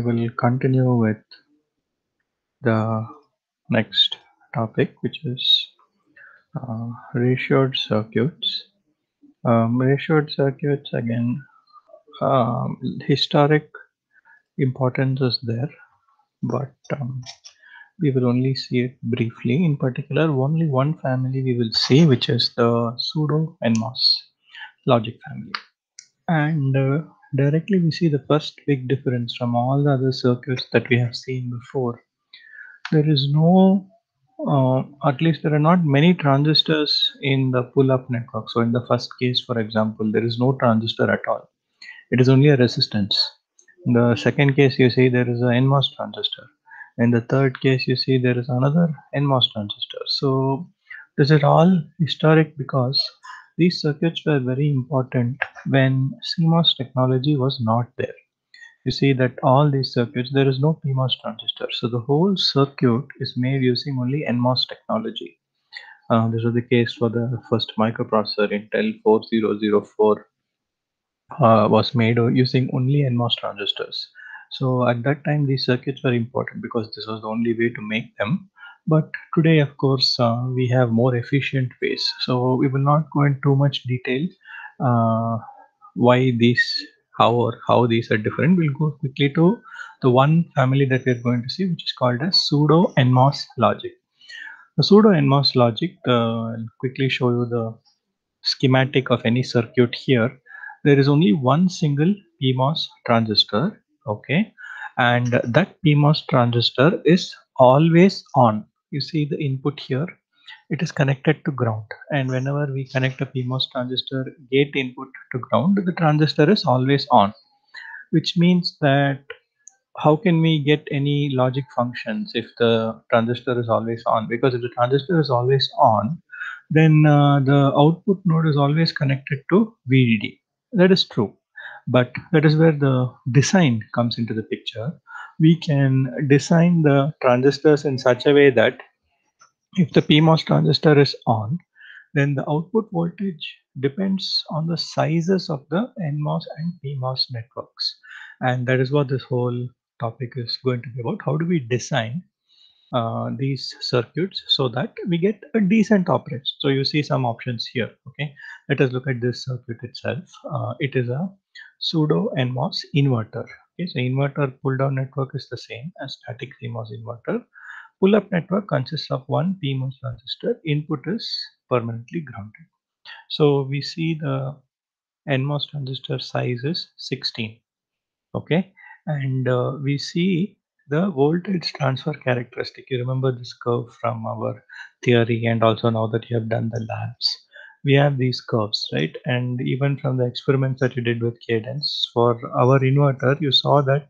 we will continue with the next topic, which is ratioed circuits. Ratioed circuits, again, historic importance is there, but we will only see it briefly. In particular, only one family we will see, which is the pseudo NMOS logic family. And directly we see the first big difference from all the other circuits that we have seen before. There is no, at least there are not many transistors in the pull-up network. So in the first case, for example, there is no transistor at all. It is only a resistance. In the second case, you see there is a NMOS transistor. In the third case, you see there is another NMOS transistor. So this is all historic because these circuits were very important when CMOS technology was not there. You see that all these circuits, there is no PMOS transistor. So the whole circuit is made using only NMOS technology. This was the case for the first microprocessor, Intel 4004, was made using only NMOS transistors. So at that time, these circuits were important because this was the only way to make them. But today, of course, we have more efficient ways. So we will not go into too much detail why these, how these are different. We'll go quickly to the one family that we're going to see, which is called as pseudo NMOS logic. The pseudo NMOS logic, I'll quickly show you the schematic of any circuit here. There is only one single PMOS transistor, okay, and that PMOS transistor is always on. You see the input here, it is connected to ground, and whenever we connect a PMOS transistor gate input to ground, the transistor is always on, which means that how can we get any logic functions if the transistor is always on? Because if the transistor is always on, then the output node is always connected to VDD. That is true, but that is where the design comes into the picture. We can design the transistors in such a way that if the PMOS transistor is on, then the output voltage depends on the sizes of the NMOS and PMOS networks. And that is what this whole topic is going to be about. How do we design these circuits so that we get a decent operation? So you see some options here. Okay, let us look at this circuit itself. It is a pseudo NMOS inverter. Okay, so inverter pull down network is the same as static CMOS inverter. Pull-up network consists of one PMOS transistor. Input is permanently grounded. So we see the NMOS transistor size is 16. Okay, and we see the voltage transfer characteristic. You remember this curve from our theory, and also now that you have done the labs, we have these curves, right? And even from the experiments that you did with Cadence for our inverter, you saw that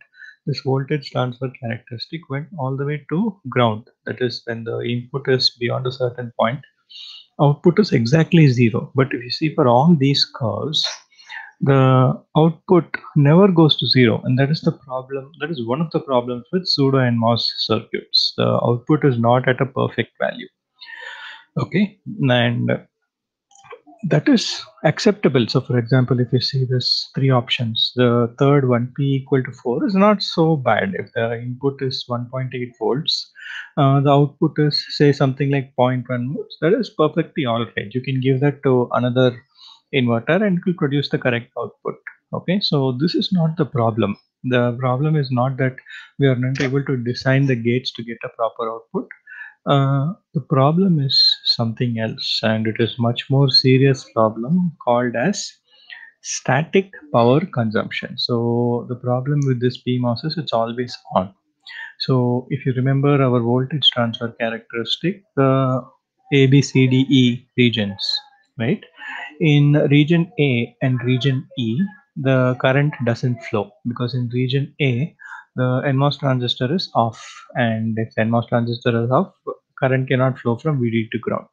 this voltage transfer characteristic went all the way to ground. That is, when the input is beyond a certain point, output is exactly zero. But if you see for all these curves, the output never goes to zero, and that is the problem. That is one of the problems with pseudo NMOS circuits. The output is not at a perfect value. Okay, and that is acceptable. So for example, if you see this three options, the third one, P equal to 4, is not so bad. If the input is 1.8 volts, the output is say something like 0.1 volts, that is perfectly all right. You can give that to another inverter and it will produce the correct output. Okay, so this is not the problem. The problem is not that we are not able to design the gates to get a proper output. The problem is something else, and it is much more serious problem called as static power consumption. So the problem with this PMOS is it's always on. So if you remember our voltage transfer characteristic, the A, B, C, D, E regions, right? In region A and region E, the current doesn't flow because in region A, the NMOS transistor is off, and if NMOS transistor is off, current cannot flow from VDD to ground.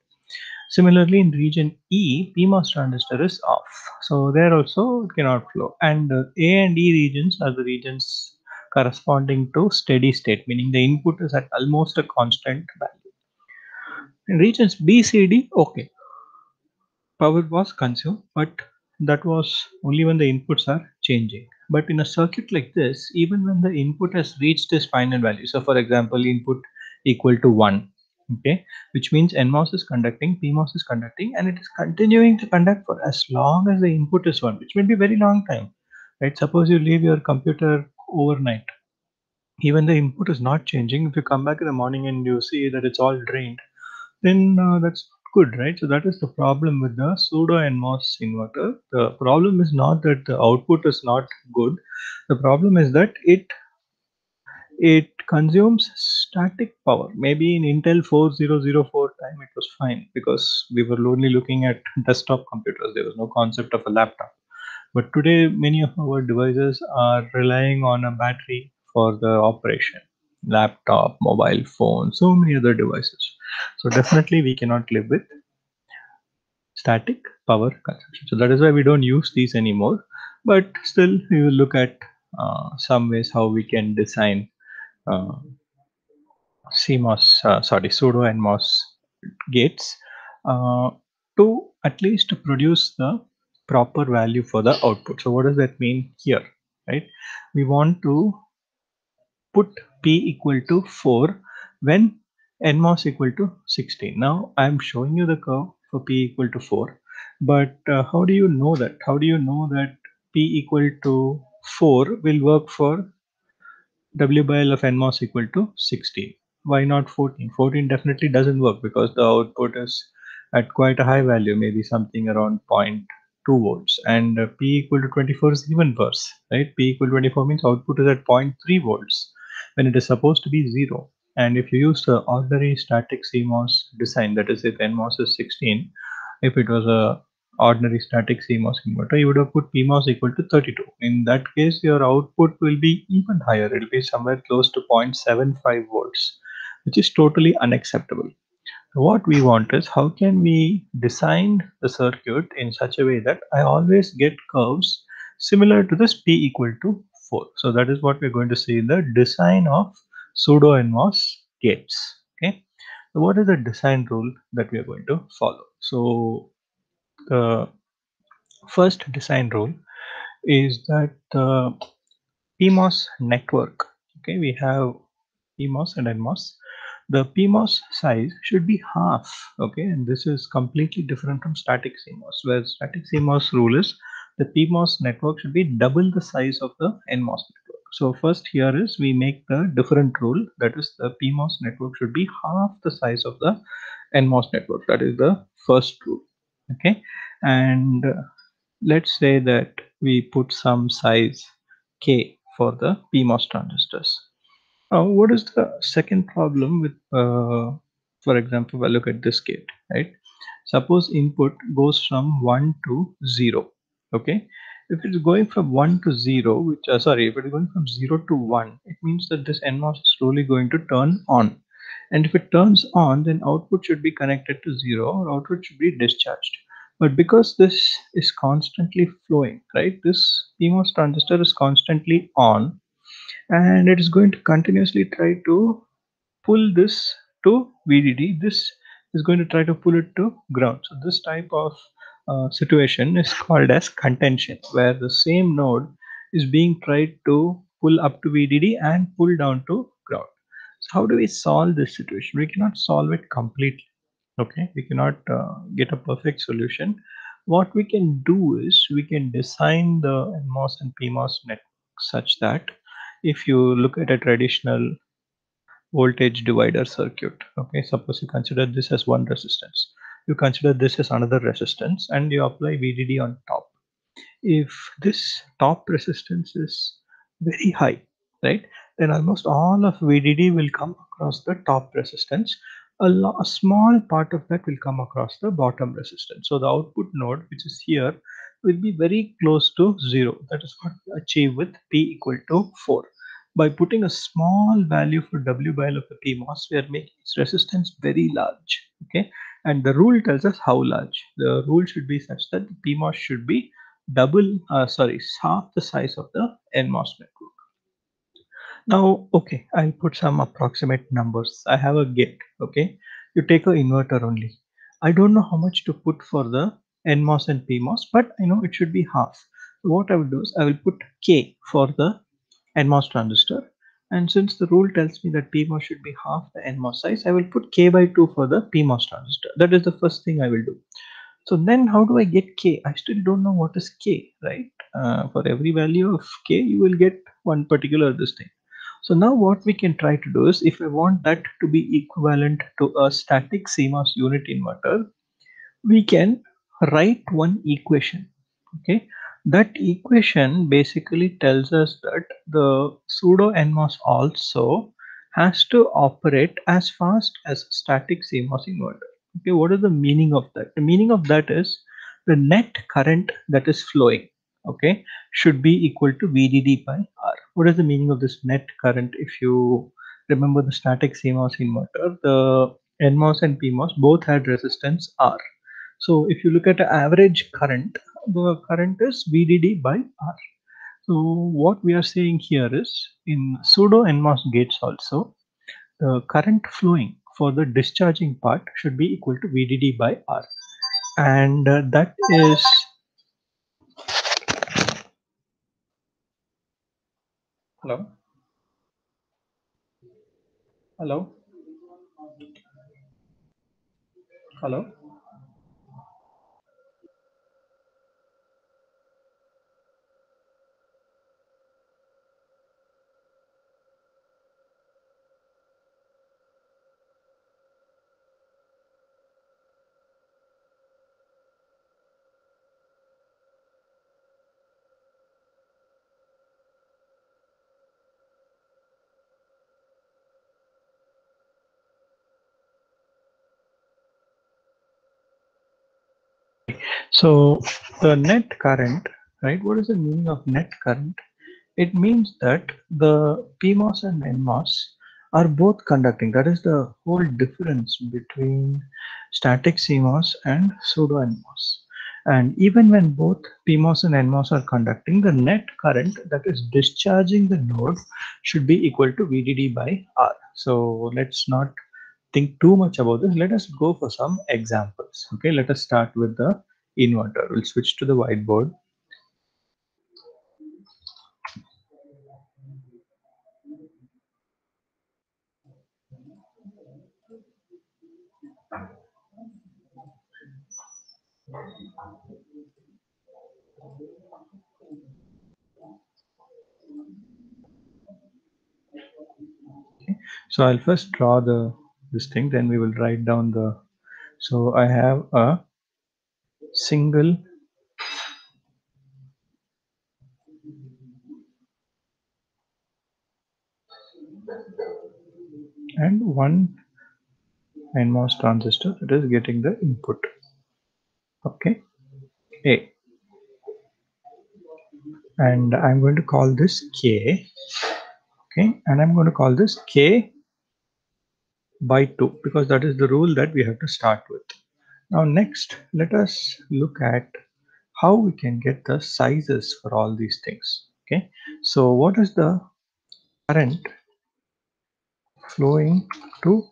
Similarly, in region E, PMOS transistor is off, so there also it cannot flow. And A and E regions are the regions corresponding to steady state, meaning the input is at almost a constant value. In regions B, C, D, okay, power was consumed, but that was only when the inputs are changing. But in a circuit like this, even when the input has reached its final value, so for example, input equal to 1, okay, which means NMOS is conducting, PMOS is conducting, and it is continuing to conduct for as long as the input is 1, which may be very long time, right? Suppose you leave your computer overnight, even the input is not changing. If you come back in the morning and you see that it's all drained, then that's good, right? So that is the problem with the pseudo NMOS inverter. The problem is not that the output is not good. The problem is that it consumes static power. Maybe in Intel 4004 time it was fine because we were only looking at desktop computers. There was no concept of a laptop. But today many of our devices are relying on a battery for the operation. Laptop, mobile phone, so many other devices. So definitely we cannot live with static power consumption. So that is why we don't use these anymore. But still we will look at some ways how we can design uh, pseudo NMOS gates uh, to at least produce the proper value for the output. So what does that mean here, right? We want to put P equal to 4 when NMOS equal to 16. Now I'm showing you the curve for P equal to 4, but how do you know that? How do you know that P equal to 4 will work for W by L of NMOS equal to 16? Why not 14? 14 definitely doesn't work because the output is at quite a high value, maybe something around zero point 0.2 volts, and P equal to 24 is even worse, right? P equal to 24 means output is at zero point 0.3 volts when it is supposed to be 0. And if you use the ordinary static CMOS design, that is if NMOS is 16, if it was a ordinary static CMOS inverter, you would have put PMOS equal to 32. In that case, your output will be even higher. It will be somewhere close to 0.75 volts, which is totally unacceptable. What we want is how can we design the circuit in such a way that I always get curves similar to this P equal to 4. So that is what we're going to see in the design of pseudo NMOS gates. Okay. So what is the design rule that we are going to follow? So the first design rule is that the PMOS network, okay, we have PMOS and NMOS. The PMOS size should be half, okay, and this is completely different from static CMOS, where static CMOS rule is the PMOS network should be double the size of the NMOS network. So first here is we make the different rule, that is the PMOS network should be half the size of the NMOS network. That is the first rule, okay, and let's say that we put some size K for the PMOS transistors. Now, what is the second problem with, for example, well, look at this gate, right? Suppose input goes from 1 to 0, okay? If it's going from 1 to 0, which, sorry, if it's going from 0 to 1, it means that this NMOS is slowly going to turn on. And if it turns on, then output should be connected to 0 or output should be discharged. But because this is constantly flowing, right? This PMOS transistor is constantly on and it is going to continuously try to pull this to VDD. This is going to try to pull it to ground. So this type of situation is called as contention, where the same node is being tried to pull up to VDD and pull down to ground. So how do we solve this situation? We cannot solve it completely. Okay, we cannot get a perfect solution. What we can do is we can design the NMOS and PMOS network such that if you look at a traditional voltage divider circuit, okay, suppose you consider this as one resistance, you consider this as another resistance, and you apply VDD on top. If this top resistance is very high, right, then almost all of VDD will come across the top resistance. A small part of that will come across the bottom resistance. So the output node, which is here, will be very close to 0. That is what we achieve with P equal to 4. By putting a small value for W by L of the PMOS, we are making its resistance very large. Okay, and the rule tells us how large. The rule should be such that the PMOS should be half the size of the NMOS network. Now, okay, I'll put some approximate numbers. I have a gate, okay? You take an inverter only. I don't know how much to put for the NMOS and PMOS, but I know it should be half. What I will do is I will put K for the NMOS transistor, and since the rule tells me that PMOS should be half the NMOS size, I will put K by 2 for the PMOS transistor. That is the first thing I will do. So then how do I get K? I still don't know what is K, right? For every value of K, you will get one particular this thing. So now what we can try to do is, if I want that to be equivalent to a static CMOS unit inverter, we can write one equation. Okay, that equation basically tells us that the pseudo NMOS also has to operate as fast as static CMOS inverter. Okay, what is the meaning of that? The meaning of that is the net current that is flowing, okay, should be equal to VDD by R. What is the meaning of this net current? If you remember the static CMOS inverter, the NMOS and PMOS both had resistance R. So if you look at the average current, the current is VDD by R. So what we are saying here is, in pseudo NMOS gates also, the current flowing for the discharging part should be equal to VDD by R. And that is, hello, hello, hello. So the net current, right? What is the meaning of net current? It means that the PMOS and NMOS are both conducting. That is the whole difference between static CMOS and pseudo NMOS. And even when both PMOS and NMOS are conducting, the net current that is discharging the node should be equal to VDD by R. So let's not think too much about this. Let us go for some examples. Okay, let us start with the inverter. We'll switch to the whiteboard. So I'll first draw this thing, then we will write down the. So I have a single and one NMOS transistor that is getting the input. Okay, A, and I'm going to call this K. Okay, and I'm going to call this K by 2 because that is the rule that we have to start with. Now next, let us look at how we can get the sizes for all these things. Okay, so what is the current flowing to.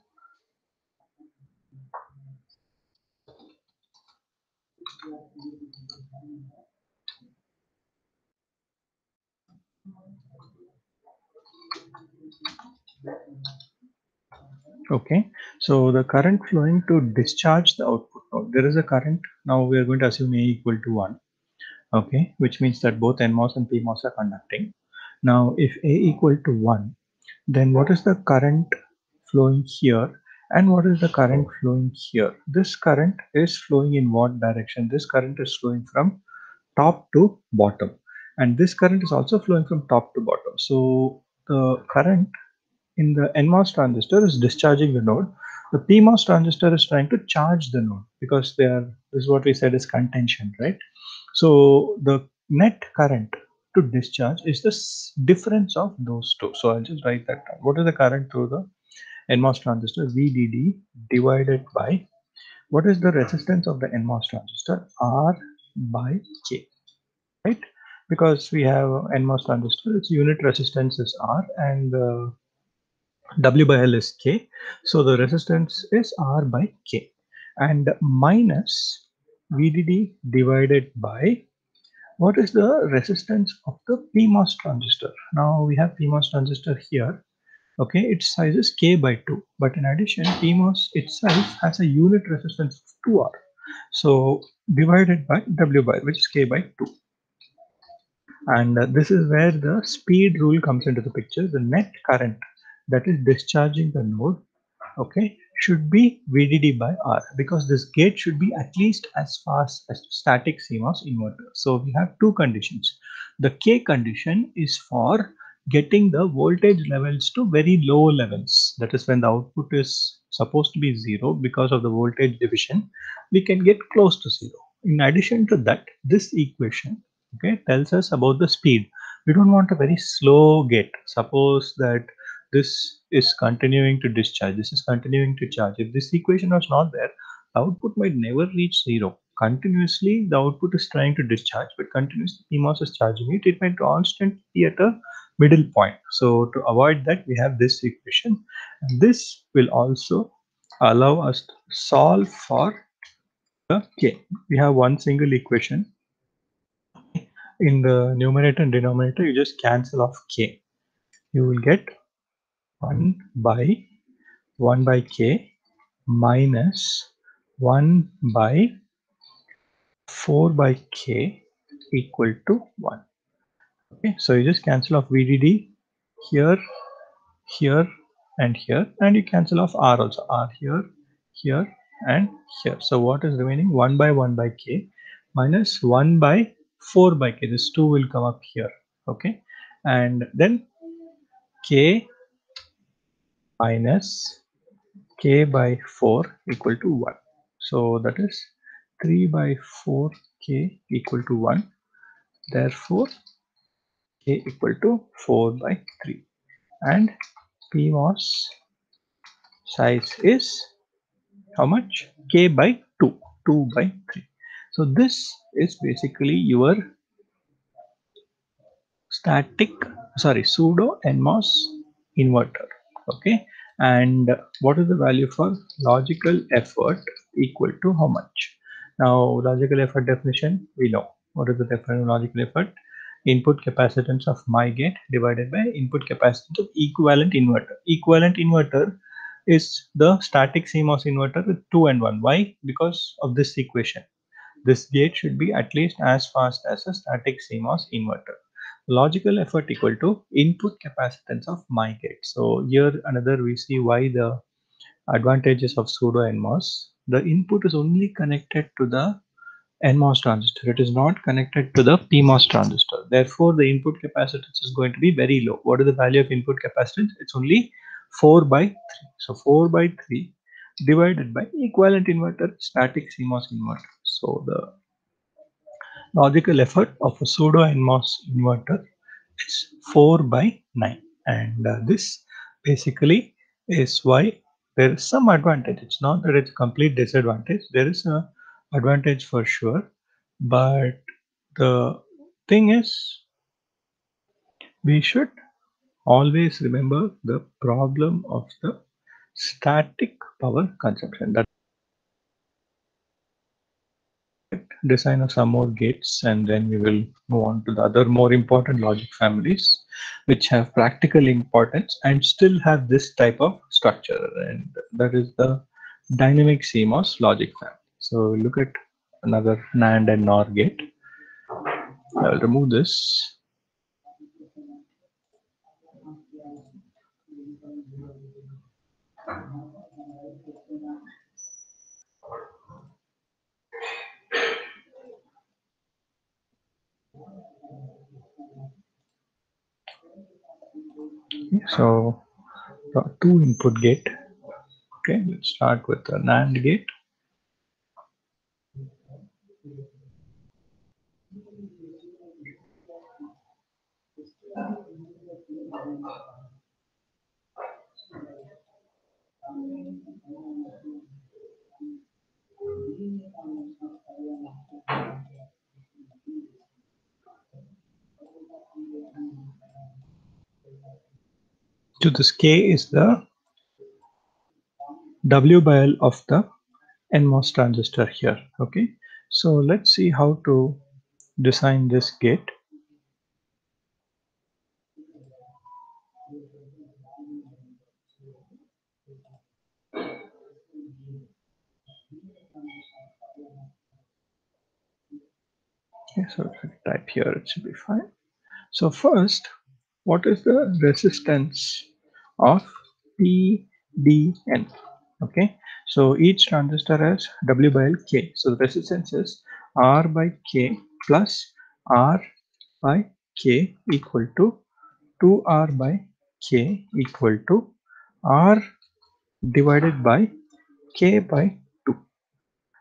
Okay, so the current flowing to discharge the output node. There is a current. Now we are going to assume A equal to 1. Okay, which means that both NMOS and PMOS are conducting. Now, if A equal to 1, then what is the current flowing here? And what is the current flowing here? This current is flowing in what direction? This current is flowing from top to bottom. And this current is also flowing from top to bottom. So the current in the NMOS transistor is discharging the node. The PMOS transistor is trying to charge the node because they are, this is what we said is contention, right? So the net current to discharge is the difference of those two. So I'll just write that down. What is the current through the NMOS transistor? VDD divided by, what is the resistance of the NMOS transistor? R by K, right? Because we have NMOS transistor, its unit resistance is R, and W by L is K. So the resistance is R by K, and minus VDD divided by What is the resistance of the PMOS transistor? Now we have PMOS transistor here. Okay, its size is K by 2. But in addition, PMOS itself has a unit resistance of 2R. So divided by W by, which is K by 2. And this is where the speed rule comes into the picture. The net current that is discharging the node, okay, should be VDD by R, because this gate should be at least as fast as static CMOS inverter. So we have two conditions. The K condition is for getting the voltage levels to very low levels. That is when the output is supposed to be zero. Because of the voltage division, we can get close to zero. In addition to that, this equation, okay, tells us about the speed. We don't want a very slow gate. Suppose that this is continuing to discharge, this is continuing to charge. If this equation was not there, the output might never reach zero. Continuously the output is trying to discharge, but continuously PMOS is charging it. It might constantly be at a middle point. So to avoid that, we have this equation, and this will also allow us to solve for the K. We have one single equation. In the numerator and denominator, you just cancel off K. You will get 1 by K minus 1 by 4 by K equal to 1. Okay, so you just cancel off VDD here, here, and here, and you cancel off R also. R here, here, and here. So what is remaining? 1 by 1 by K minus 1 by 4 by K. This 2 will come up here. Okay, and then K minus K by 4 equal to 1. So that is 3 by 4K equal to 1. Therefore, K equal to 4 by 3. And PMOS size is how much? K by 2. 2 by 3. So this is basically your pseudo NMOS inverter. Okay, and what is the value for logical effort equal to how much? Now logical effort definition, we know what is the definition of logical effort: input capacitance of my gate divided by input capacitance of equivalent inverter. Equivalent inverter is the static CMOS inverter with 2 and 1. Why? Because of this equation. This gate should be at least as fast as a static CMOS inverter. Logical effort equal to input capacitance of my gate. So here another we see why the advantages of pseudo NMOS. The input is only connected to the NMOS transistor. It is not connected to the PMOS transistor. Therefore, the input capacitance is going to be very low. What is the value of input capacitance? It's only 4 by 3. So 4 by 3 divided by equivalent inverter, static CMOS inverter. So the logical effort of a pseudo NMOS inverter is 4 by 9, and this basically is why there is some advantage. It's not that it's a complete disadvantage. There is a advantage for sure, but the thing is, we should always remember the problem of the static power consumption. That design of some more gates, and then we will move on to the other more important logic families which have practical importance and still have this type of structure, and that is the dynamic CMOS logic family. So look at another NAND and NOR gate. I'll remove this. So two input gate. Okay, let's start with the NAND gate. So this K is the W by L of the NMOS transistor here. Okay, so let's see how to design this gate. Okay, so if I type here, it should be fine. So first, what is the resistance of PDN? Okay, so each transistor has W by L K. So the resistance is R by K plus R by K equal to 2R by K equal to R divided by K by 2.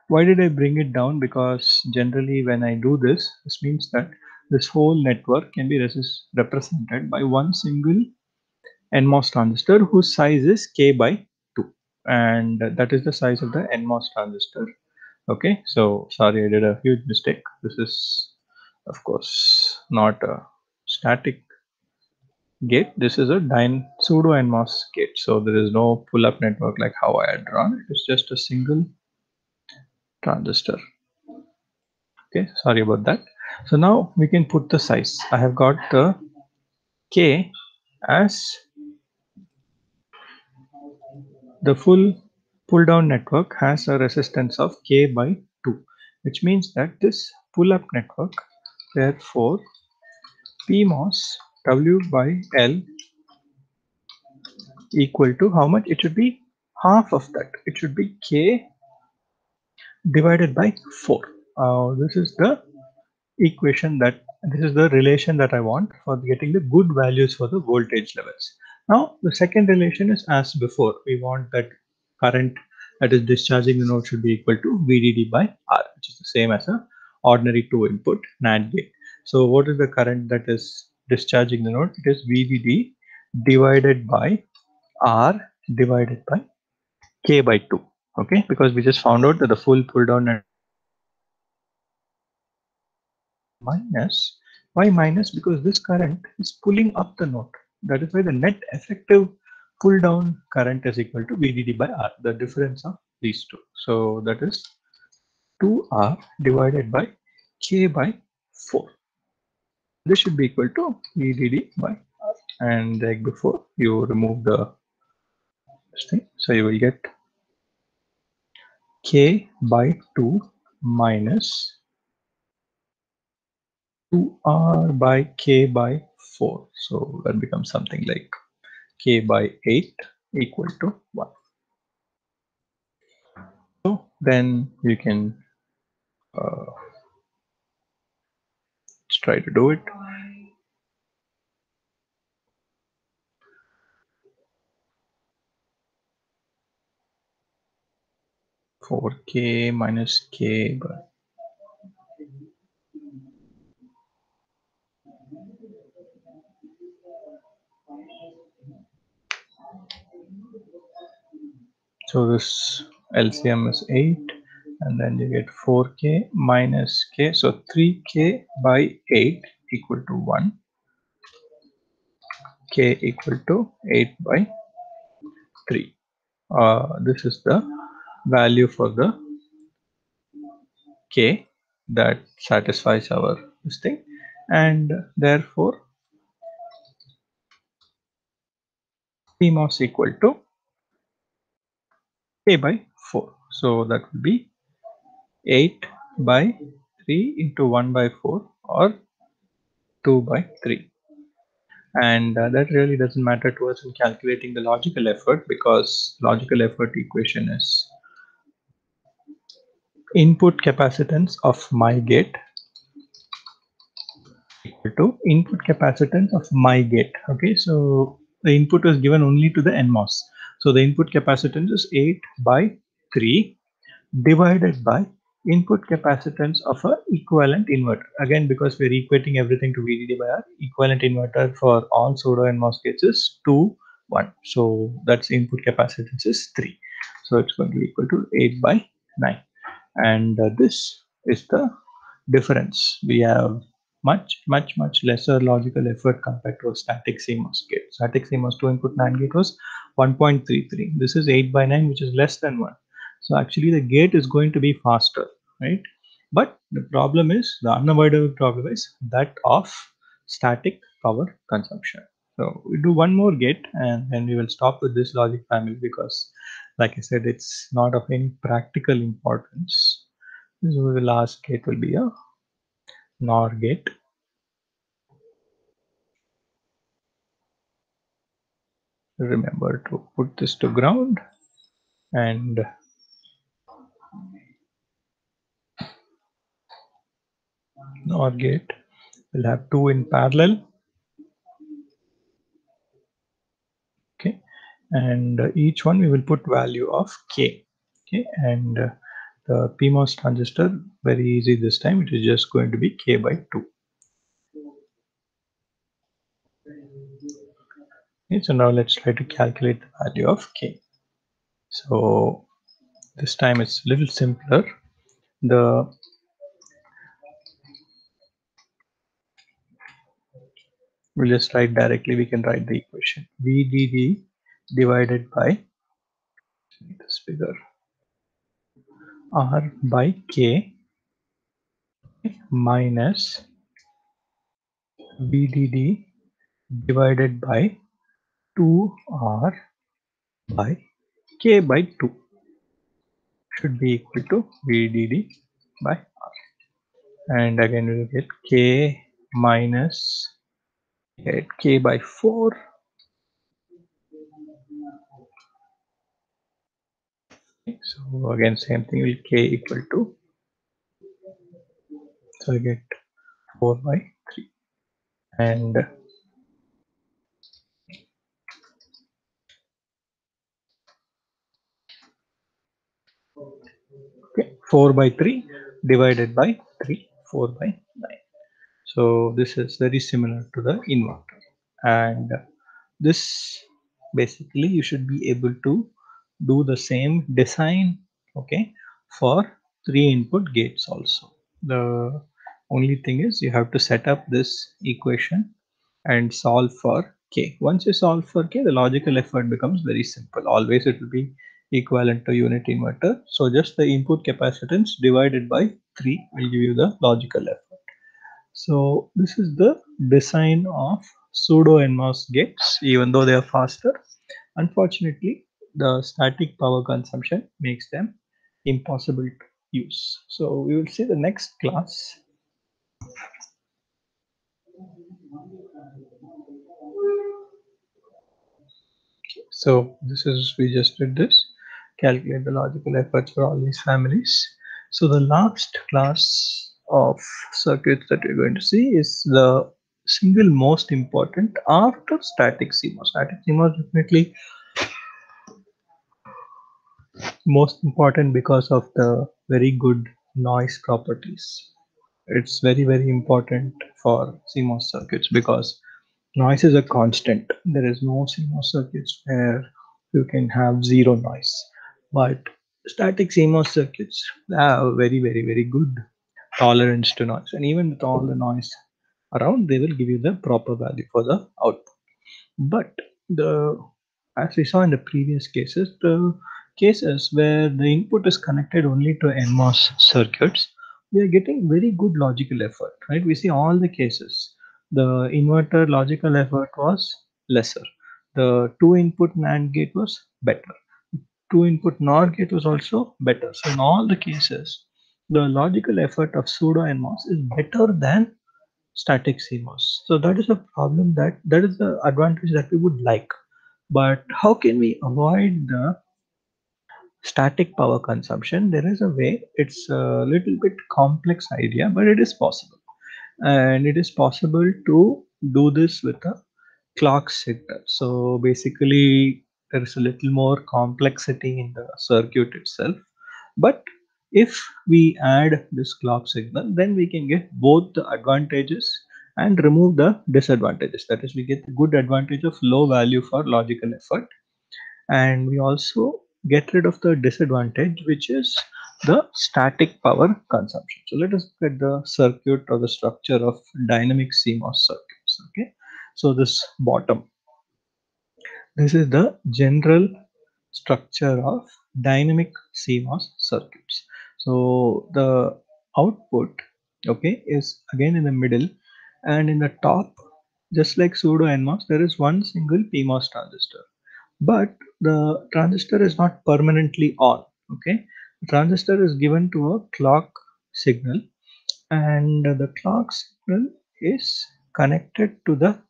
Why did I bring it down? Because generally when I do this, this means that this whole network can be represented by one single NMOS transistor whose size is K by 2, and that is the size of the NMOS transistor. Okay, so sorry, I did a huge mistake. This is of course not a static gate. This is a pseudo NMOS gate, so there is no pull-up network like how I had drawn. It is just a single transistor. Okay, sorry about that. So now we can put the size. I have got the K as the full pull down network has a resistance of K by 2, which means that this pull up network, therefore PMOS W by L equal to how much? It should be half of that. It should be K divided by 4. This is the equation that this is the relation that I want for getting the good values for the voltage levels. Now the second relation is as before. We want that current that is discharging the node should be equal to VDD by R, which is the same as a ordinary 2-input NAND gate. So what is the current that is discharging the node? It is VDD divided by R divided by K by 2. Okay, because we just found out that the full pull down minus. Why minus? Because this current is pulling up the node. That is why the net effective pull down current is equal to VDD by R, the difference of these two. So that is 2R divided by K by 4. This should be equal to VDD by R. And like before, you remove the thing. So you will get K by 2 minus 2R by K by 4. So that becomes something like K by 8 equal to 1. So then you can let's try to do it. For K minus K by so this LCM is 8, and then you get 4K minus K, so 3K by 8 equal to 1, K equal to 8 by 3. This is the value for the K that satisfies our this thing, and therefore PMOS equal to K by 4. So that will be 8 by 3 into 1 by 4 or 2 by 3. And that really doesn't matter to us in calculating the logical effort, because logical effort equation is input capacitance of my gate equal to input capacitance of my gate. Okay, so the input is given only to the NMOS. So the input capacitance is 8 by 3 divided by input capacitance of a equivalent inverter. Again, because we're equating everything to VDD by R, equivalent inverter for all pseudo NMOS gates is 2, 1. So that's input capacitance is 3. So it's going to be equal to 8 by 9. And this is the difference. We have much lesser logical effort compared to a static CMOS gate. Static CMOS 2-input NAND gate was 1.33. This is 8 by 9, which is less than 1. So actually the gate is going to be faster, right? But the problem is, the unavoidable problem is that of static power consumption. So we do one more gate and then we will stop with this logic family, because like I said, it's not of any practical importance. So the last gate will be a NOR gate. Remember to put this to ground, and NOR gate will have two in parallel. Okay, and each one we will put value of K. Okay, and the PMOS transistor, very easy this time, it is just going to be K by 2. Okay, so now let's try to calculate the value of K. So this time it's a little simpler. The we'll just write directly, we can write the equation VDD divided by this figure R by K minus VDD divided by 2R by K by 2 should be equal to VDD by R. And again we will get K minus K by 4. So again same thing, will K equal to, so I get 4 by 3. And okay, 4 by 3 divided by 3, 4 by 9. So this is very similar to the inverter, and this basically you should be able to do the same design, okay, for 3 input gates also. The only thing is you have to set up this equation and solve for K. Once you solve for K, the logical effort becomes very simple. Always it will be equivalent to unit inverter. So just the input capacitance divided by 3 will give you the logical effort. So this is the design of pseudo NMOS gates, even though they are faster. Unfortunately, the static power consumption makes them impossible to use. So we will see the next class. So this is, we just did this, calculate the logical efforts for all these families. So the last class of circuits that we're going to see is the single most important after static CMOS. Static CMOS definitely most important because of the very good noise properties. It's very important for CMOS circuits because noise is a constant. There is no CMOS circuits where you can have zero noise, but static CMOS circuits have very good tolerance to noise, and even with all the noise around, they will give you the proper value for the output. But the, as we saw in the previous cases, the cases where the input is connected only to NMOS circuits, we are getting very good logical effort, right? We see all the cases. The inverter logical effort was lesser. The two input NAND gate was better. Two input NOR gate was also better. So in all the cases, the logical effort of pseudo NMOS is better than static CMOS. So that is a problem, that is the advantage that we would like. But how can we avoid the static power consumption? There is a way. It's a little bit complex idea, but it is possible. And it is possible to do this with a clock signal. So basically, there is a little more complexity in the circuit itself. But if we add this clock signal, then we can get both the advantages and remove the disadvantages. That is, we get the good advantage of low value for logical effort, and we also get rid of the disadvantage, which is the static power consumption. So let us look at the circuit or the structure of dynamic CMOS circuits. Okay, so this bottom, this is the general structure of dynamic CMOS circuits. So the output, okay, is again in the middle, and in the top, just like pseudo NMOS, there is one single PMOS transistor. But the transistor is not permanently on. Okay, the transistor is given to a clock signal, and the clock signal is connected to the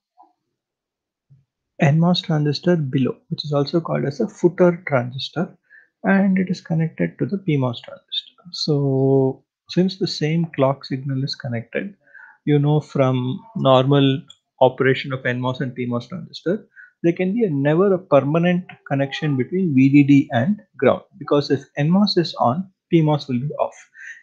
NMOS transistor below, which is also called as a footer transistor, and it is connected to the PMOS transistor. So since the same clock signal is connected, you know, from normal operation of NMOS and PMOS transistor, there can be never a permanent connection between VDD and ground, because if NMOS is on, PMOS will be off.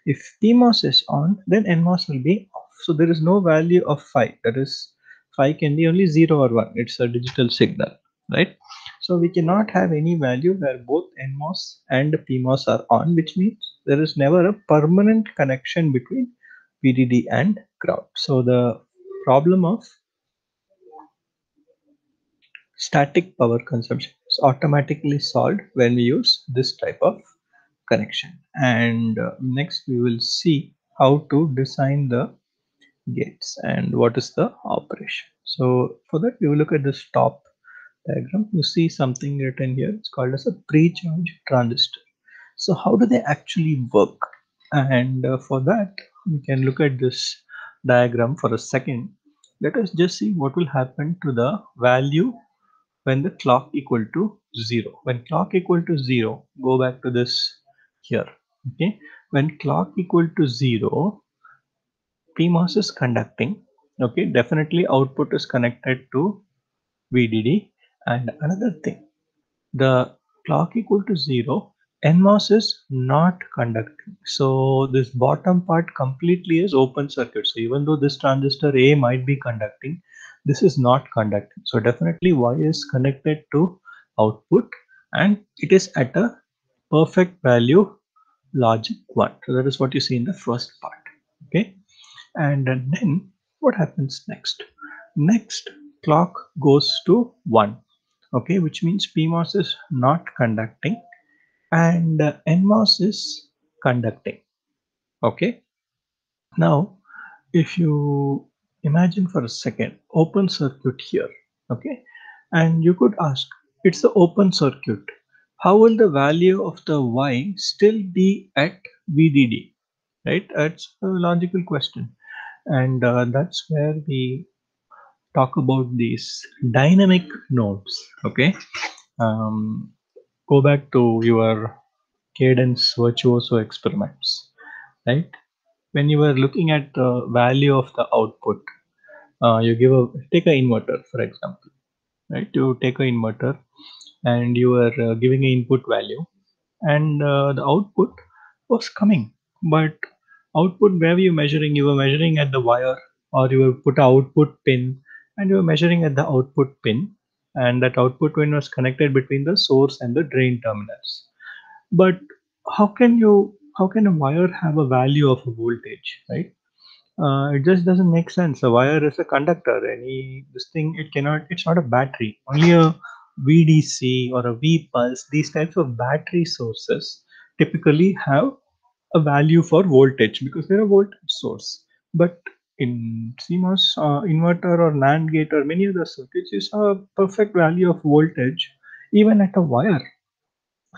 If PMOS is on, then NMOS will be off. So there is no value of phi, that is, phi can be only 0 or 1. It's a digital signal, right? So we cannot have any value where both NMOS and PMOS are on, which means there is never a permanent connection between VDD and ground. So the problem of static power consumption is automatically solved when we use this type of connection. And next we will see how to design the gates and what is the operation. So for that we will look at this top diagram. You see something written here. It's called as a pre-charge transistor. So how do they actually work? And for that we can look at this diagram for a second. Let us just see what will happen to the value when the clock equal to 0. When clock equal to 0, go back to this here. Okay, when clock equal to 0, PMOS is conducting. Okay, definitely output is connected to VDD. And another thing, the clock equal to 0, NMOS is not conducting. So this bottom part completely is open circuit. So even though this transistor A might be conducting, this is not conducting. So definitely Y is connected to output, and it is at a perfect value logic 1. So that is what you see in the first part. Okay, and then what happens next? Next, clock goes to 1. Okay, which means PMOS is not conducting, and NMOS is conducting. Okay, now if you imagine for a second open circuit here, okay, and you could ask, it's the open circuit, how will the value of the Y still be at VDD, right? That's a logical question, and that's where we talk about these dynamic nodes. Okay, um, go back to your cadence virtuoso experiments, right? When you were looking at the value of the output, you take an inverter for example, right? You take an inverter and you are giving an input value, and the output was coming, but output, where were you measuring? You were measuring at the wire, or you will put a output pin and you were measuring at the output pin, and that output pin was connected between the source and the drain terminals. But how can a wire have a value of a voltage, right? It just doesn't make sense. A wire is a conductor. Any this thing, it cannot. It's not a battery. Only a VDC or a V pulse. These types of battery sources typically have a value for voltage because they're a voltage source. But in CMOS inverter or NAND gate or many other circuits, you saw a perfect value of voltage even at a wire.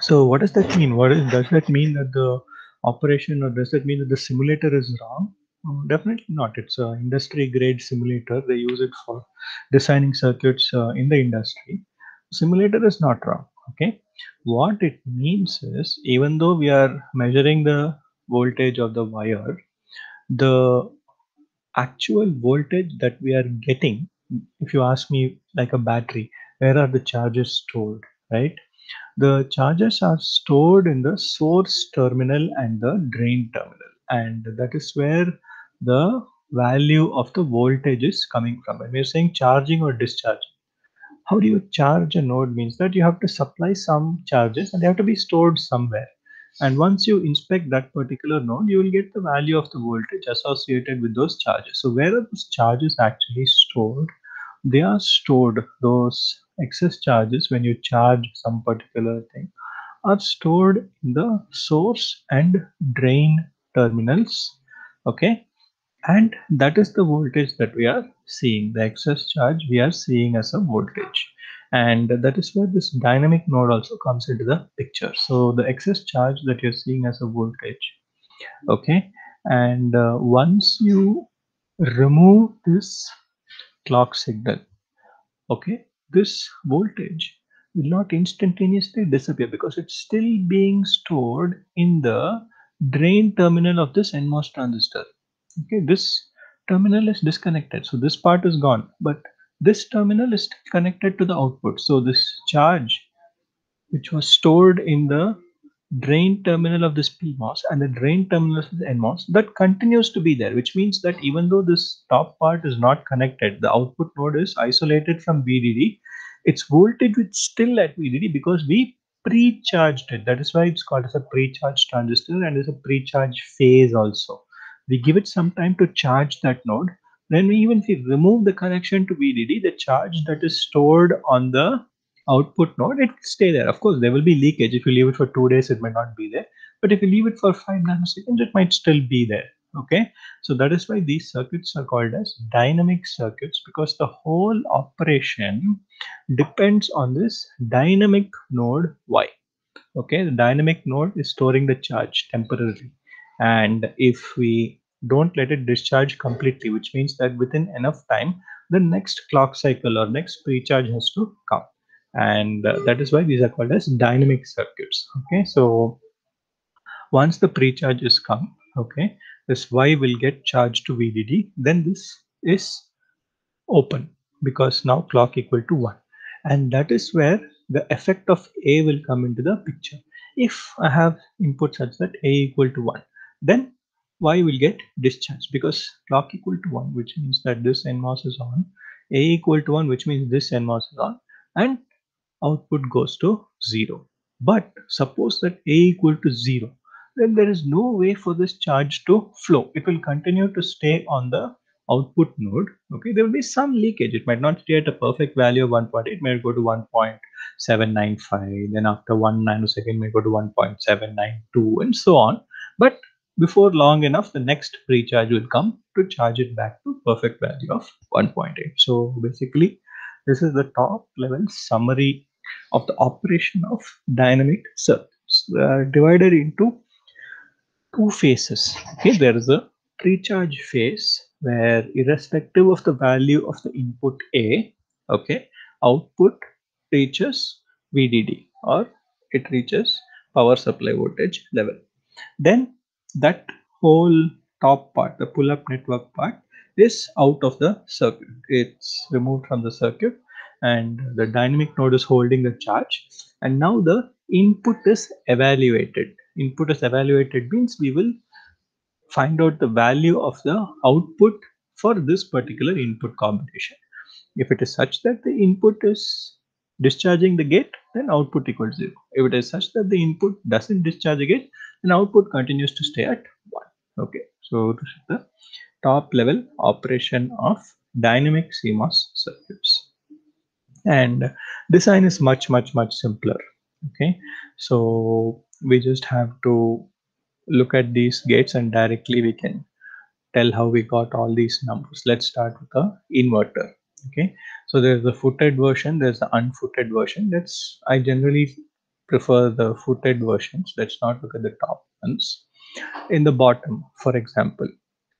So what does that mean? Does that mean that the operation, or does that mean that the simulator is wrong? Definitely not. It's an industry grade simulator. They use it for designing circuits in the industry. Simulator is not wrong. Okay. What it means is, even though we are measuring the voltage of the wire, the actual voltage that we are getting, if you ask me, like a battery, where are the charges stored, right? The charges are stored in the source terminal and the drain terminal, and that is where the value of the voltage is coming from. When we're saying charging or discharging, how do you charge a node means that you have to supply some charges and they have to be stored somewhere. And once you inspect that particular node, you will get the value of the voltage associated with those charges. So where are those charges actually stored? They are stored, those excess charges when you charge some particular thing are stored in the source and drain terminals, Okay, and that is the voltage that we are seeing. The excess charge we are seeing as a voltage, and that is where this dynamic node also comes into the picture. So the excess charge that you're seeing as a voltage. Okay, and once you remove this clock signal, okay, this voltage will not instantaneously disappear because it's still being stored in the drain terminal of this NMOS transistor. Okay, this terminal is disconnected, so this part is gone, but this terminal is still connected to the output. So this charge which was stored in the drain terminal of this PMOS and the drain terminal of the NMOS, that continues to be there, which means that even though this top part is not connected, the output node is isolated from VDD, its voltage is still at VDD because we pre-charged it. That is why it's called as a pre-charged transistor, and there's a pre-charge phase also. We give it some time to charge that node. Then even if we remove the connection to VDD, the charge that is stored on the output node, it will stay there. Of course, there will be leakage. If you leave it for 2 days, it might not be there. But if you leave it for 5 nanoseconds, it might still be there. Okay, so that is why these circuits are called as dynamic circuits, because the whole operation depends on this dynamic node Y. Okay, the dynamic node is storing the charge temporarily, and if we don't let it discharge completely, which means that within enough time the next clock cycle or next pre-charge has to come, and that is why these are called as dynamic circuits. Okay, so once the pre-charge is come, okay, this Y will get charged to VDD, then this is open because now clock equal to 1, and that is where the effect of A will come into the picture. If I have input such that A equal to 1, then Y will get discharged because clock equal to 1, which means that this NMOS is on, A equal to 1, which means this NMOS is on, and output goes to 0. But suppose that A equal to 0, then there is no way for this charge to flow. It will continue to stay on the output node. Okay, there will be some leakage. It might not stay at a perfect value of 1.8, it may go to 1.795, then after 1 nanosecond may go to 1.792 and so on. But before long enough, the next pre-charge will come to charge it back to perfect value of 1.8. So basically, this is the top level summary of the operation of dynamic circuits. They are divided into two phases. Okay, there is a pre-charge phase where irrespective of the value of the input A, okay, output reaches VDD or it reaches power supply voltage level. Then that whole top part, the pull-up network part, is out of the circuit. It's removed from the circuit, and the dynamic node is holding the charge. And now the input is evaluated. Input is evaluated means we will find out the value of the output for this particular input combination. If it is such that the input is discharging the gate, then output equals 0. If it is such that the input doesn't discharge the gate, then output continues to stay at 1. Okay, so this is the top level operation of dynamic CMOS circuits. And design is much simpler. Okay, so we just have to look at these gates and directly we can tell how we got all these numbers. Let's start with the inverter. Okay, so there's the footed version, there's the unfooted version. I generally prefer the footed versions. Let's not look at the top ones. In the bottom, for example,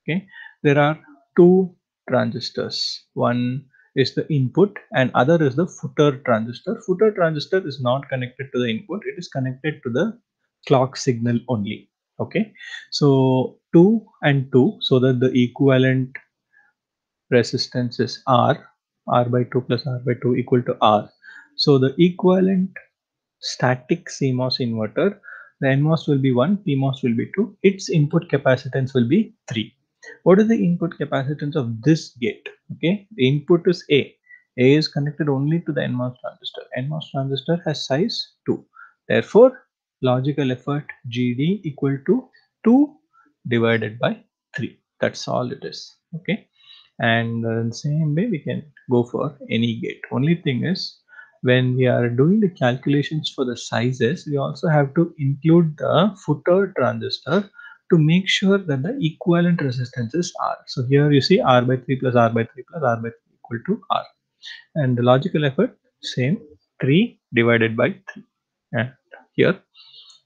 okay, there are two transistors. One is the input and other is the footer transistor. Footer transistor is not connected to the input, it is connected to the clock signal only. Okay, so 2 and 2, so that the equivalent resistance is R by 2 plus R by 2 equal to R. So the equivalent static CMOS inverter, the NMOS will be 1, PMOS will be 2, its input capacitance will be 3. What is the input capacitance of this gate? Okay, the input is A. A is connected only to the NMOS transistor. NMOS transistor has size 2. Therefore, logical effort GD equal to 2 divided by 3. That's all it is. Okay, and the same way we can go for any gate. Only thing is, when we are doing the calculations for the sizes, we also have to include the footer transistor to make sure that the equivalent resistance is R. So here you see R by 3 plus R by 3 plus R by 3 equal to R. And the logical effort, same, 3 divided by 3. And here,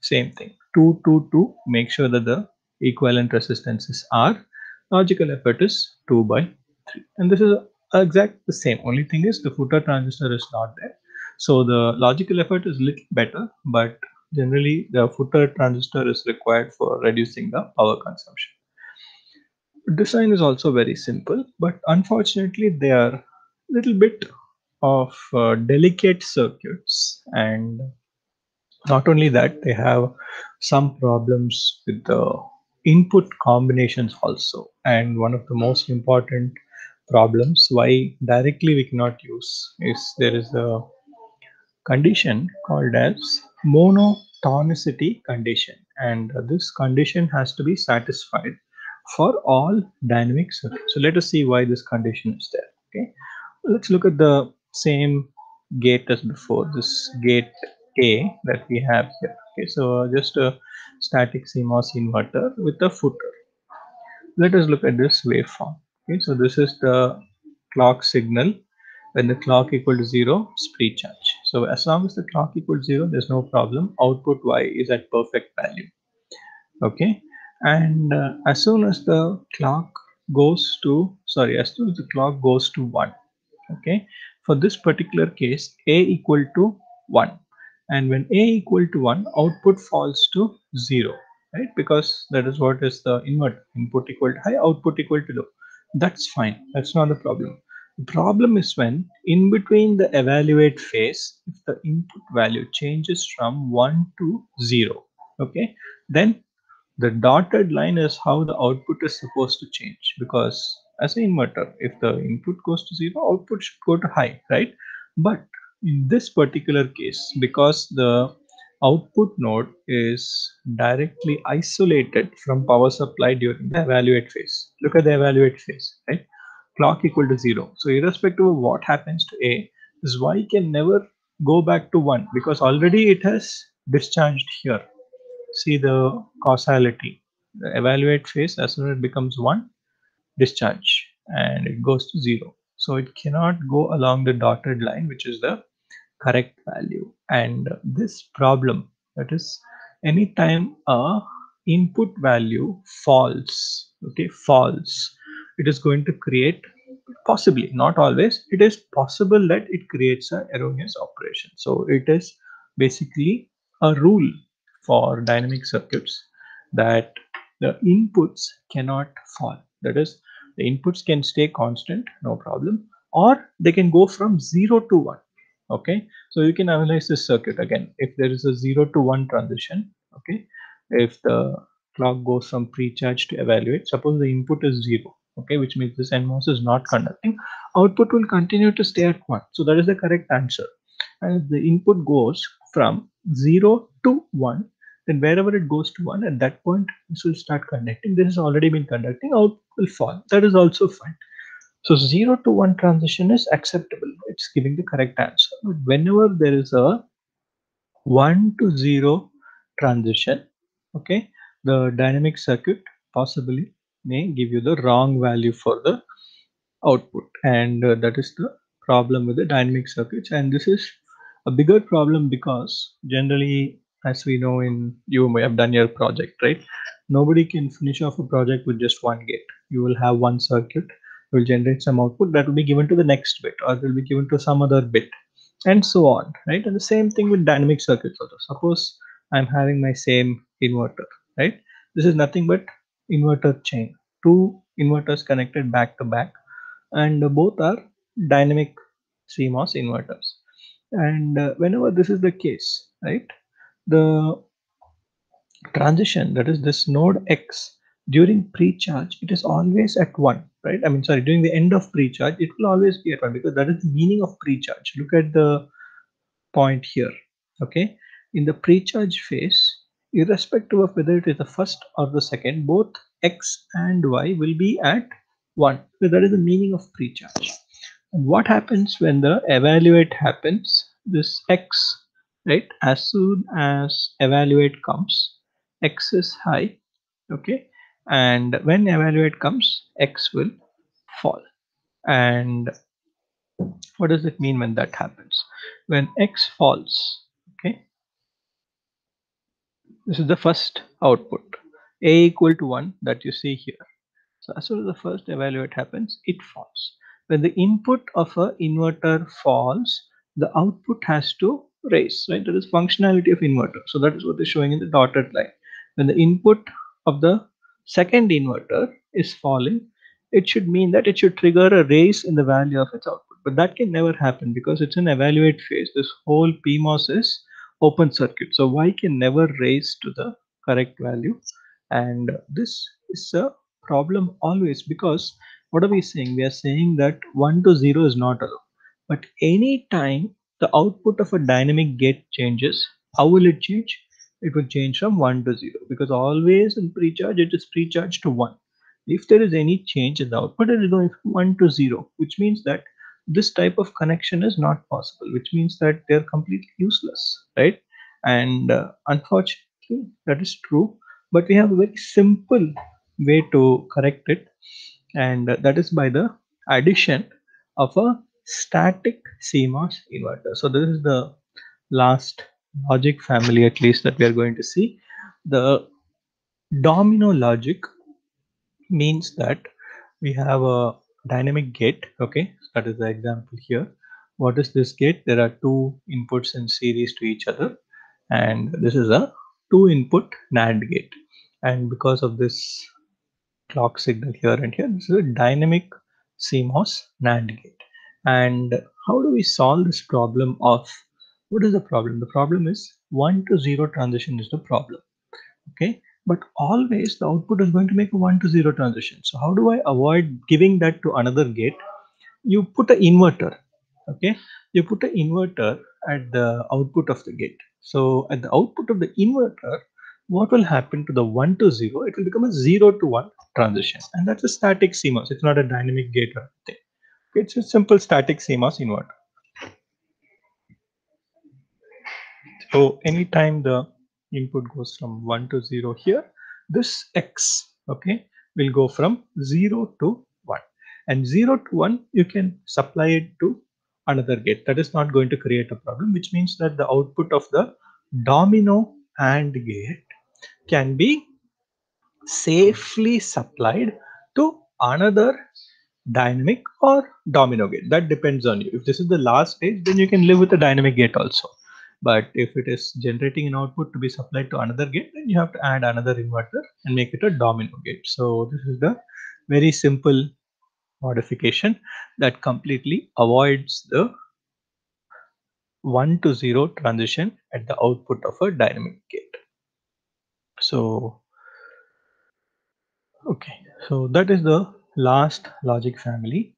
same thing, 2, 2, 2, make sure that the equivalent resistance is R. Logical effort is 2 by 3. And this is exact the same. Only thing is the footer transistor is not there. So the logical effort is little better, but generally the footer transistor is required for reducing the power consumption. Design is also very simple, but unfortunately they are little bit of delicate circuits, and not only that, they have some problems with the input combinations also. And one of the most important problems why directly we cannot use is there is a condition called as monotonicity condition, and this condition has to be satisfied for all dynamic circuits. So let us see why this condition is there. Okay, let's look at the same gate as before, this gate A that we have here. Okay, so just a static CMOS inverter with a footer. Let us look at this waveform. Okay, so this is the clock signal. When the clock equal to 0, it's pre-charge. So as long as the clock equals 0, there's no problem. Output Y is at perfect value. Okay, and as soon as the clock goes to, sorry, as soon as the clock goes to 1, okay, for this particular case, A equal to 1, and when A equal to 1, output falls to 0, right? Because that is what is the inverter. Input equal to high, output equal to low. That's fine, that's not the problem. The problem is when in between the evaluate phase, if the input value changes from 1 to 0, okay, then the dotted line is how the output is supposed to change, because as an inverter, if the input goes to 0, output should go to high, right? But in this particular case, because the output node is directly isolated from power supply during the evaluate phase. Look at the evaluate phase, right? Clock equal to 0. So irrespective of what happens to A, this Y can never go back to 1 because already it has discharged here. See the causality. The evaluate phase, as soon as it becomes 1, discharge, and it goes to 0. So it cannot go along the dotted line, which is the correct value. And this problem, that is, anytime a input value falls, okay, falls, it is going to create, possibly, not always, it is possible that it creates an erroneous operation. So it is basically a rule for dynamic circuits that the inputs cannot fall. That is, the inputs can stay constant, no problem, or they can go from 0 to 1. Okay, so you can analyze this circuit again. If there is a 0 to 1 transition, okay, if the clock goes from pre-charge to evaluate, suppose the input is 0, okay, which means this NMOS is not conducting, output will continue to stay at 1. So that is the correct answer. And if the input goes from 0 to 1, then wherever it goes to 1, at that point this will start conducting. This has already been conducting, output will fall. That is also fine. So 0 to 1 transition is acceptable. It's giving the correct answer. But whenever there is a 1 to 0 transition, okay, the dynamic circuit possibly may give you the wrong value for the output, and that is the problem with the dynamic circuits. And this is a bigger problem because generally, as we know, in you may have done your project, right? Nobody can finish off a project with just one gate. You will have one circuit, will generate some output that will be given to the next bit, or will be given to some other bit, and so on, right? And the same thing with dynamic circuits also. Suppose I'm having my same inverter, right? This is nothing but inverter chain, two inverters connected back to back, and both are dynamic CMOS inverters. And whenever this is the case, right, the transition, that is this node X, during pre-charge, it is always at 1, right? I mean, sorry, during the end of pre-charge, it will always be at 1 because that is the meaning of pre-charge. Look at the point here, okay? In the pre-charge phase, irrespective of whether it is the first or the second, both X and Y will be at 1. So that is the meaning of pre-charge. And what happens when the evaluate happens? This X, right? As soon as evaluate comes, X is high, Okay, and when evaluate comes, X will fall. And what does it mean when that happens? When X falls, okay, this is the first output, A equal to 1 that you see here. So as soon as the first evaluate happens, it falls. When the input of a inverter falls, the output has to raise, right? That is functionality of inverter. So that is what is showing in the dotted line. When the input of the second inverter is falling, it should mean that it should trigger a raise in the value of its output. But that can never happen because it's an evaluate phase. This whole PMOS is open circuit. So Y can never raise to the correct value. And this is a problem always, because what are we saying? We are saying that 1 to 0 is not allowed. But any time the output of a dynamic gate changes, how will it change? It will change from 1 to 0, because always in pre-charge it is pre-charged to 1. If there is any change in the output, it is going from 1 to 0, which means that this type of connection is not possible, which means that they are completely useless, right? And unfortunately, that is true, but we have a very simple way to correct it, and that is by the addition of a static CMOS inverter. So this is the last logic family, at least, that we are going to see. The domino logic means that we have a dynamic gate. Okay, that is the example here. What is this gate? There are two inputs in series to each other, and this is a two input NAND gate. And because of this clock signal here and here, this is a dynamic CMOS NAND gate. And how do we solve this problem of, what is the problem? The problem is 1 to 0 transition is the problem. Okay, but always the output is going to make a 1 to 0 transition. So how do I avoid giving that to another gate? You put an inverter. Okay, you put an inverter at the output of the gate. So at the output of the inverter, what will happen to the 1 to 0? It will become a 0 to 1 transition, and that's a static CMOS. It's not a dynamic gate or anything. It's a simple static CMOS inverter. So anytime the input goes from 1 to 0 here, this X, okay, will go from 0 to 1. And 0 to 1, you can supply it to another gate. That is not going to create a problem, which means that the output of the domino AND gate can be safely supplied to another dynamic or domino gate. That depends on you. If this is the last stage, then you can live with a dynamic gate also. But if it is generating an output to be supplied to another gate, then you have to add another inverter and make it a domino gate. So this is the very simple modification that completely avoids the 1 to 0 transition at the output of a dynamic gate. So okay, so that is the last logic family,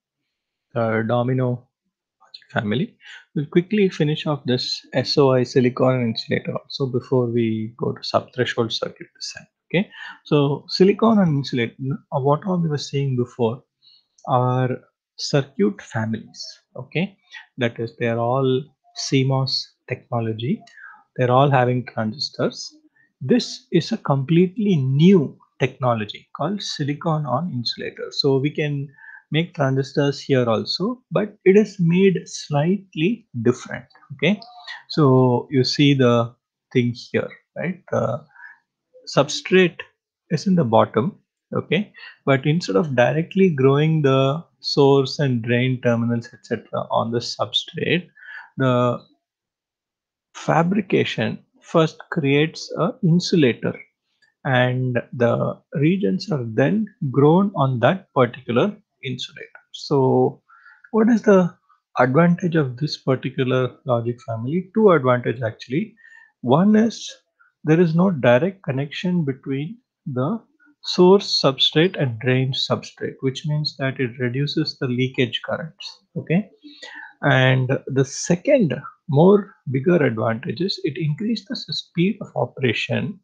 the domino logic family. We'll quickly finish off this SOI silicon and insulator also before we go to subthreshold circuit design. Okay, so silicon and insulator, what all we were saying before, are circuit families. Okay, that is, they are all CMOS technology. They're all having transistors. This is a completely new technology called silicon on insulator. So we can make transistors here also, but it is made slightly different. Okay, so you see the thing here, right? The substrate is in the bottom. Okay, but instead of directly growing the source and drain terminals, etc., on the substrate, the fabrication first creates a insulator, and the regions are then grown on that particular insulator. So what is the advantage of this particular logic family? Two advantage actually. One is there is no direct connection between the source substrate and drain substrate, which means that it reduces the leakage currents. Okay, and the second more bigger advantage is it increases the speed of operation,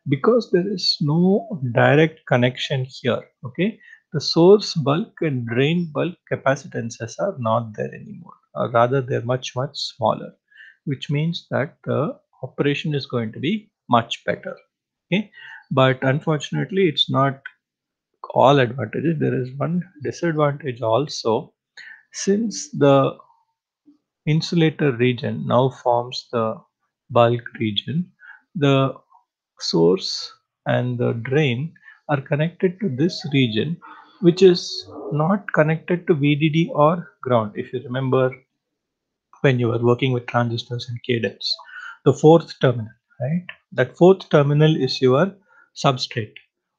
because there is no direct connection here. Okay, the source bulk and drain bulk capacitances are not there anymore, or rather they're much smaller, which means that the operation is going to be much better. Okay, But unfortunately, it's not all advantages. There is one disadvantage also. Since the insulator region now forms the bulk region, the source and the drain are connected to this region, which is not connected to VDD or ground. If you remember, when you are working with transistors and cadence, the fourth terminal, right? That fourth terminal is your substrate.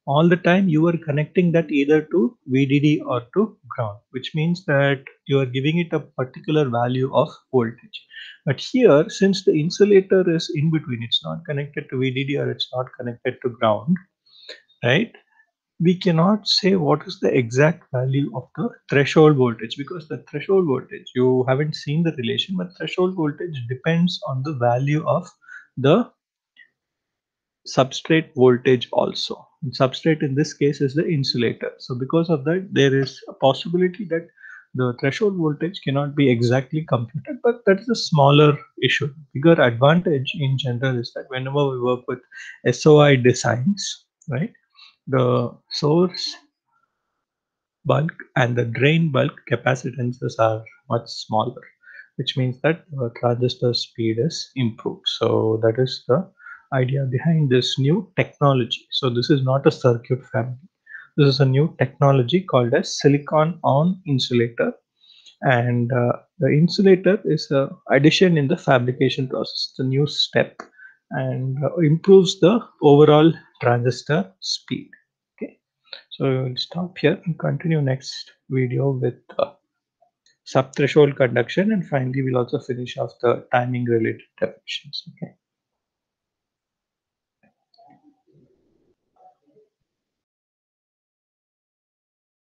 All the time you are connecting that either to VDD or to ground, which means that you are giving it a particular value of voltage. But here, since the insulator is in between, it's not connected to VDD or it's not connected to ground, right? We cannot say what is the exact value of the threshold voltage, because the threshold voltage, you haven't seen the relation, but threshold voltage depends on the value of the substrate voltage also. And substrate in this case is the insulator. So because of that, there is a possibility that the threshold voltage cannot be exactly computed, but that is a smaller issue. Bigger advantage in general is that whenever we work with SOI designs, right, the source bulk and the drain bulk capacitances are much smaller, which means that the transistor speed is improved. So that is the idea behind this new technology. So this is not a circuit family. This is a new technology called as silicon on insulator, and the insulator is a addition in the fabrication process. It's a new step and improves the overall transistor speed. Okay. So we'll stop here and continue next video with subthreshold conduction, and finally we'll also finish off the timing related definitions. Okay.